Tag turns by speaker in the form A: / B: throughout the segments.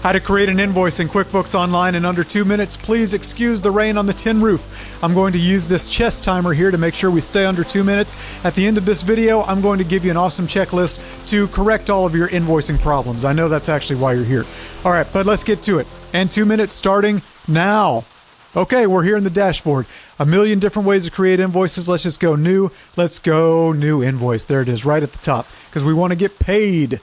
A: How to create an invoice in QuickBooks Online in under 2 minutes. Please excuse the rain on the tin roof. I'm going to use this chess timer here to make sure we stay under 2 minutes. At the end of this video, I'm going to give you an awesome checklist to correct all of your invoicing problems. I know that's actually why you're here. All right, but let's get to it. And 2 minutes starting now. Okay, we're here in the dashboard. A million different ways to create invoices. Let's just go new. Let's go new invoice. There it is right at the top because we want to get paid.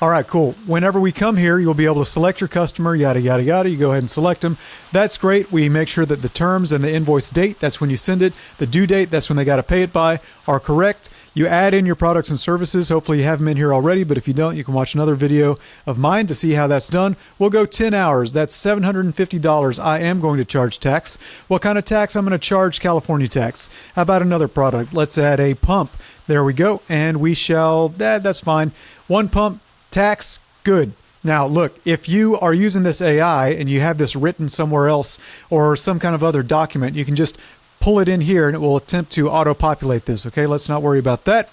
A: All right, cool. Whenever we come here, you'll be able to select your customer, yada, yada, yada. You go ahead and select them. That's great. We make sure that the terms and the invoice date, that's when you send it, the due date, that's when they got to pay it by, are correct. You add in your products and services. Hopefully you have them in here already, but if you don't, you can watch another video of mine to see how that's done. We'll go 10 hours. That's $750. I am going to charge tax. What kind of tax? I'm going to charge California tax. How about another product? Let's add a pump. There we go. And we shall, that's fine. One pump. Tax, good. Now, look, if you are using this AI and you have this written somewhere else or some kind of other document, you can just pull it in here and it will attempt to auto-populate this, okay? Let's not worry about that.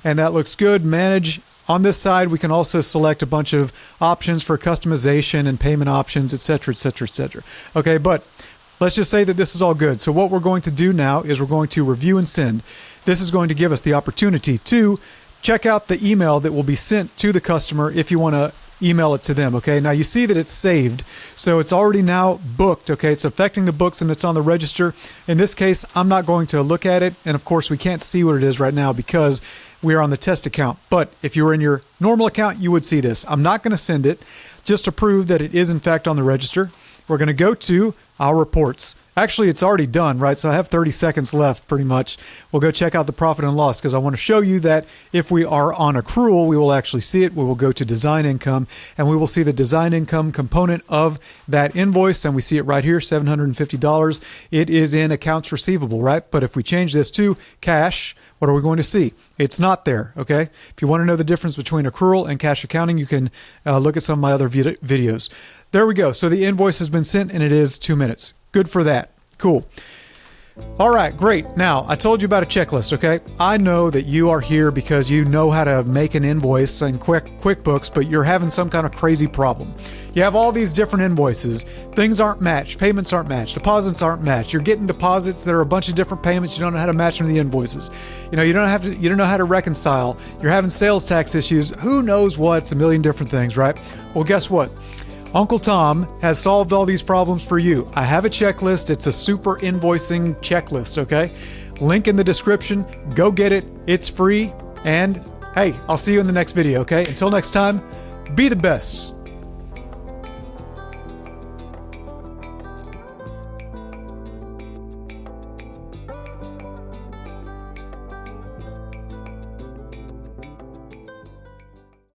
A: And that looks good. Manage. On this side, we can also select a bunch of options for customization and payment options, etc., etc., etc. Okay, but let's just say that this is all good. So what we're going to do now is we're going to review and send. This is going to give us the opportunity to check out the email that will be sent to the customer if you want to email it to them, okay? Now you see that it's saved, so it's already now booked, okay? It's affecting the books and it's on the register. In this case, I'm not going to look at it, and of course we can't see what it is right now because we are on the test account. But if you were in your normal account, you would see this. I'm not going to send it just to prove that it is in fact on the register. We're going to go to our reports. Actually, it's already done, right? So I have 30 seconds left pretty much. We'll go check out the profit and loss because I want to show you that if we are on accrual, we will actually see it. We will go to design income and we will see the design income component of that invoice. And we see it right here, $750. It is in accounts receivable, right? But if we change this to cash, what are we going to see? It's not there, okay? If you want to know the difference between accrual and cash accounting, you can look at some of my other videos. There we go. So the invoice has been sent and it is 2 minutes. Good for that. Cool. All right, great. Now, I told you about a checklist, okay? I know that you are here because you know how to make an invoice in QuickBooks, but you're having some kind of crazy problem. You have all these different invoices. Things aren't matched. Payments aren't matched. Deposits aren't matched. You're getting deposits that are a bunch of different payments. You don't know how to match them to the invoices. You know, you don't know how to reconcile. You're having sales tax issues. Who knows what? It's a million different things, right? Well, guess what? Uncle Tom has solved all these problems for you. I have a checklist. It's a super invoicing checklist, okay? Link in the description. Go get it. It's free. And hey, I'll see you in the next video, okay? Until next time, be the best.